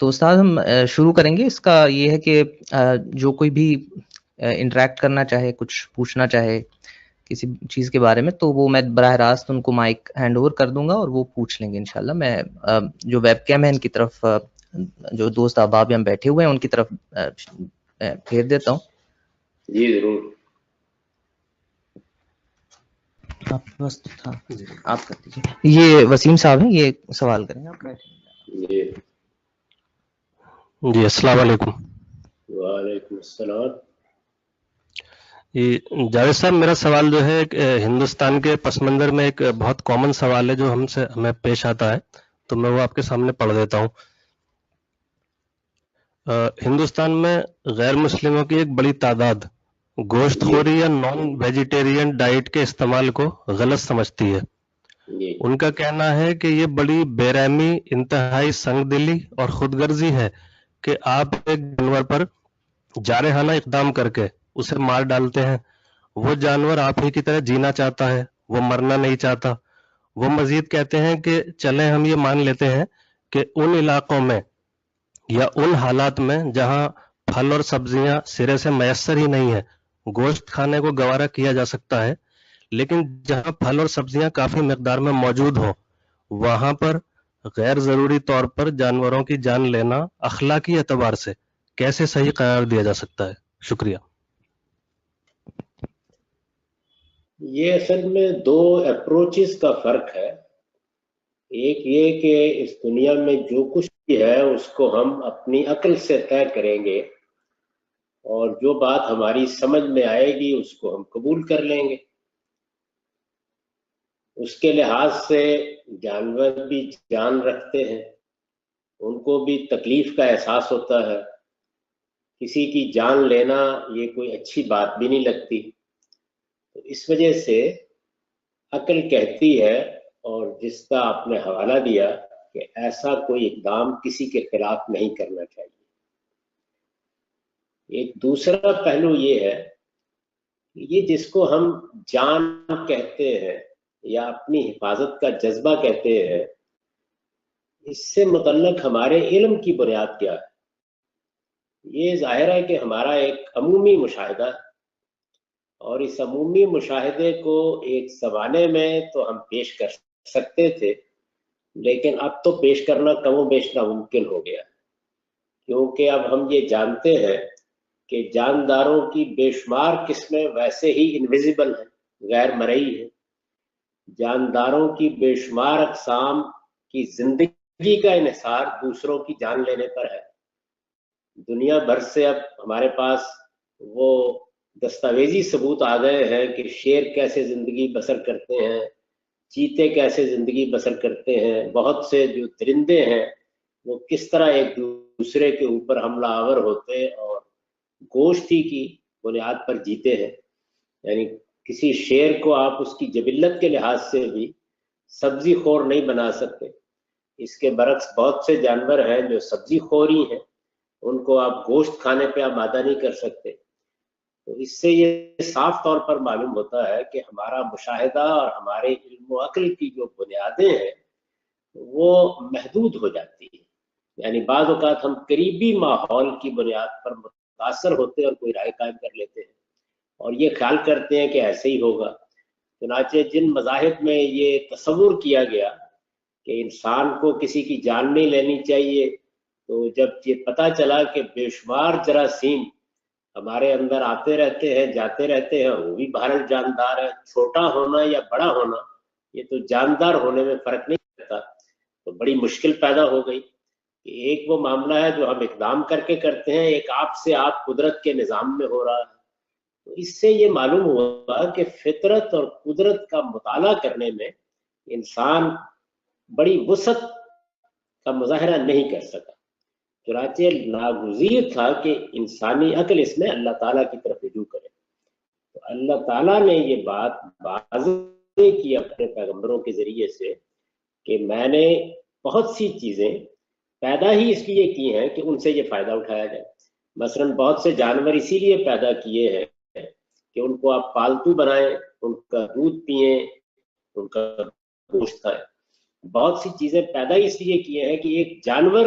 تو استاد ہم شروع کریں گے. اس کا یہ ہے کہ جو کوئی بھی انٹریکٹ کرنا چاہے, کچھ پوچھنا چاہے کسی چیز کے بارے میں, تو وہ میں براہ راست ان کو مائک ہینڈ اوور کر دوں گا اور وہ پوچھ لیں گے انشاءاللہ. میں جو ویب کیم ہے ان کی طرف, جو دوست احباب یہاں بیٹھے ہوئے ہیں ان کی طرف پھیر دیتا ہوں. جی ضرور. آپ کے پاس تھا, آپ کر دیجیے. یہ وسیم صاحب ہیں, یہ سوال کریں گے. آپ جی جی السلام علیکم. وعلیکم السلام. جاوید صاحب, میرا سوال جو ہے ہندوستان کے پس منظر میں ایک بہت کامن سوال ہے جو ہمیں پیش آتا ہے, تو میں وہ آپ کے سامنے پڑھ دیتا ہوں. ہندوستان میں غیر مسلموں کی ایک بڑی تعداد گوشت خوری یا نان ویجیٹیرین ڈائٹ کے استعمال کو غلط سمجھتی ہے. ان کا کہنا ہے کہ یہ بڑی بے رحمی, انتہائی سنگ دلی اور خود غرضی ہے کہ آپ ایک جانور پر جارحانہ اقدام کر کے اسے مار ڈالتے ہیں. وہ جانور آپ ہی کی طرح جینا چاہتا ہے, وہ مرنا نہیں چاہتا. وہ مزید کہتے ہیں کہ چلیں ہم یہ مان لیتے ہیں کہ ان علاقوں میں یا ان حالات میں جہاں پھل اور سبزیاں سرے سے میسر ہی نہیں ہے, گوشت کھانے کو گوارا کیا جا سکتا ہے, لیکن جہاں پھل اور سبزیاں کافی مقدار میں موجود ہوں وہاں پر غیر ضروری طور پر جانوروں کی جان لینا اخلاقی اعتبار سے کیسے صحیح قرار دیا جا سکتا ہے؟ شکریہ. یہ اصل میں دو اپروچز کا فرق ہے. ایک یہ کہ اس دنیا میں جو کچھ بھی ہے اس کو ہم اپنی عقل سے طے کریں گے اور جو بات ہماری سمجھ میں آئے گی اس کو ہم قبول کر لیں گے. اس کے لحاظ سے جانور بھی جان رکھتے ہیں, ان کو بھی تکلیف کا احساس ہوتا ہے. کسی کی جان لینا یہ کوئی اچھی بات بھی نہیں لگتی. تو اس وجہ سے عقل کہتی ہے, اور جس کا آپ نے حوالہ دیا کہ ایسا کوئی اقدام کسی کے خلاف نہیں کرنا چاہیے. ایک دوسرا پہلو یہ ہے کہ یہ جس کو ہم جان کہتے ہیں یا اپنی حفاظت کا جذبہ کہتے ہیں, اس سے متعلق ہمارے علم کی بنیاد کیا ہے؟ یہ ظاہر ہے کہ ہمارا ایک عمومی مشاہدہ ہے, اور اس عمومی مشاہدے کو ایک زمانے میں تو ہم پیش کر سکتے تھے, لیکن اب تو پیش کرنا کم و بیش ناممکن ہو گیا, کیونکہ اب ہم یہ جانتے ہیں کہ جانداروں کی بے شمار قسمیں ویسے ہی انویزیبل ہیں, غیر مرئی ہیں. جانداروں کی بے شمار اقسام کی زندگی کا انحصار دوسروں کی جان لینے پر ہے. دنیا بھر سے اب ہمارے پاس وہ دستاویزی ثبوت آ گئے ہیں کہ شیر کیسے زندگی بسر کرتے ہیں, چیتے کیسے زندگی بسر کرتے ہیں, بہت سے جو درندے ہیں وہ کس طرح ایک دوسرے کے اوپر حملہ آور ہوتے اور گوشت ہی کی بنیاد پر جیتے ہیں. یعنی کسی شیر کو آپ اس کی جبلت کے لحاظ سے بھی سبزی خور نہیں بنا سکتے. اس کے برعکس بہت سے جانور ہیں جو سبزی خوری ہیں, ان کو آپ گوشت کھانے پہ آمادہ نہیں کر سکتے. تو اس سے یہ صاف طور پر معلوم ہوتا ہے کہ ہمارا مشاہدہ اور ہمارے علم و عقل کی جو بنیادیں ہیں وہ محدود ہو جاتی ہیں. یعنی بعض اوقات ہم قریبی ماحول کی بنیاد پر متاثر ہوتے اور کوئی رائے قائم کر لیتے ہیں اور یہ خیال کرتے ہیں کہ ایسے ہی ہوگا. چنانچہ جن مذاہب میں یہ تصور کیا گیا کہ انسان کو کسی کی جان نہیں لینی چاہیے, تو جب یہ پتہ چلا کہ بے شمار جراثیم ہمارے اندر آتے رہتے ہیں جاتے رہتے ہیں, وہ بھی بہرحال جاندار ہے, چھوٹا ہونا یا بڑا ہونا یہ تو جاندار ہونے میں فرق نہیں کرتا, تو بڑی مشکل پیدا ہو گئی کہ ایک وہ معاملہ ہے جو ہم اقدام کر کے کرتے ہیں, ایک آپ سے آپ قدرت کے نظام میں ہو رہا ہے. تو اس سے یہ معلوم ہوا کہ فطرت اور قدرت کا مطالعہ کرنے میں انسان بڑی وسعت کا مظاہرہ نہیں کر سکا. چنانچہ ناگزیر تھا کہ انسانی عقل اس میں اللہ تعالیٰ کی طرف رجوع کرے. تو اللہ تعالیٰ نے یہ بات واضح کی اپنے پیغمبروں کے ذریعے سے کہ میں نے بہت سی چیزیں پیدا ہی اس لیے کی ہیں کہ ان سے یہ فائدہ اٹھایا جائے. مثلا بہت سے جانور اسی لیے پیدا کیے ہیں کہ ان کو آپ پالتو بنائیں, ان کا دودھ پئیں, ان کا گوشت کھائیں. بہت سی چیزیں پیدا اس لیے کیے ہیں کہ ایک جانور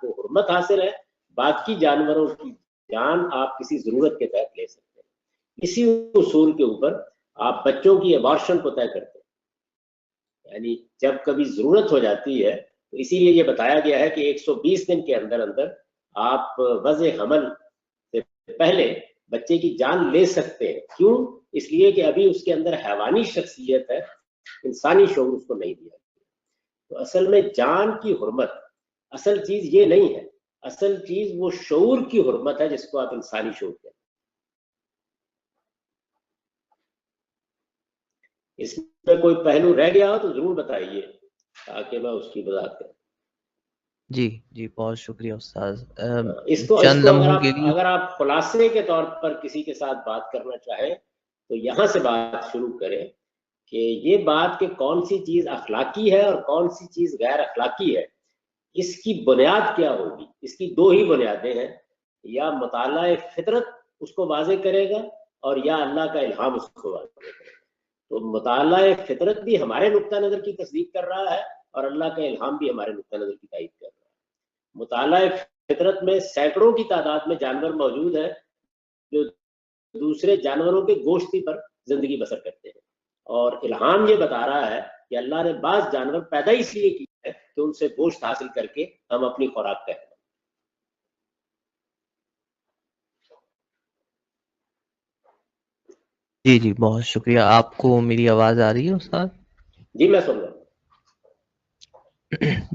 کو حرمت حاصل ہے، باقی جانوروں کی جان آپ کسی ضرورت کے تحت لے سکتے ہیں۔ اسی اصول کے اوپر آپ بچوں کی ابارشن کو طے کرتے ہیں، یعنی جب کبھی ضرورت ہو جاتی ہے تو اسی لیے یہ بتایا گیا ہے کہ 120 دن کے اندر اندر آپ وضع حمل سے پہلے بچے کی جان لے سکتے ہیں۔ کیوں؟ اس لیے کہ ابھی اس کے اندر حیوانی شخصیت ہے، انسانی شعور اس کو نہیں دیا۔ تو اصل میں جان کی حرمت اصل چیز یہ نہیں ہے، اصل چیز وہ شعور کی حرمت ہے جس کو آپ انسانی شعور کہتے ہیں۔ اس میں کوئی پہلو رہ گیا ہو تو ضرور بتائیے تاکہ میں اس کی وضاحت کروں۔ جی جی بہت شکریہ استاذ۔ اس کو اگر آپ خلاصے کے طور پر کسی کے ساتھ بات کرنا چاہیں تو یہاں سے بات شروع کریں کہ یہ بات کہ کون سی چیز اخلاقی ہے اور کون سی چیز غیر اخلاقی ہے، اس کی بنیاد کیا ہوگی؟ اس کی دو ہی بنیادیں ہیں، یا مطالعہ فطرت اس کو واضح کرے گا اور یا اللہ کا الہام اس کو واضح کرے گا۔ تو مطالعہ فطرت بھی ہمارے نقطہ نظر کی تصدیق کر رہا ہے اور اللہ کا الہام بھی ہمارے نقطہ نظر کی تائید کر رہا ہے۔ مطالعہ فطرت میں سینکڑوں کی تعداد میں جانور موجود ہیں جو دوسرے جانوروں کے گوشت پر زندگی بسر کرتے ہیں، اور الہام یہ بتا رہا ہے کہ اللہ نے بعض جانور پیدا اس لیے کی ہے کہ ان سے گوشت حاصل کر کے ہم اپنی خوراک کریں۔ جی جی بہت شکریہ۔ آپ کو میری آواز آ رہی ہے استاد؟ جی میں سن رہا ہوں۔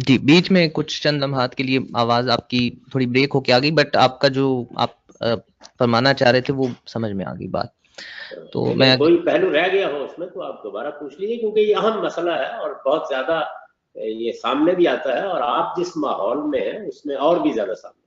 جی بیچ میں کچھ چند لمحات کے لیے آواز آپ کی تھوڑی بریک ہو کے آ گئی، بٹ آپ کا جو آپ فرمانا چاہ رہے تھے وہ سمجھ میں آ گئی بات۔ تو میں کوئی پہلو رہ گیا ہو اس میں تو آپ دوبارہ پوچھ لیجیے، کیونکہ یہ اہم مسئلہ ہے اور بہت زیادہ یہ سامنے بھی آتا ہے، اور آپ جس ماحول میں ہیں اس میں اور بھی زیادہ سامنے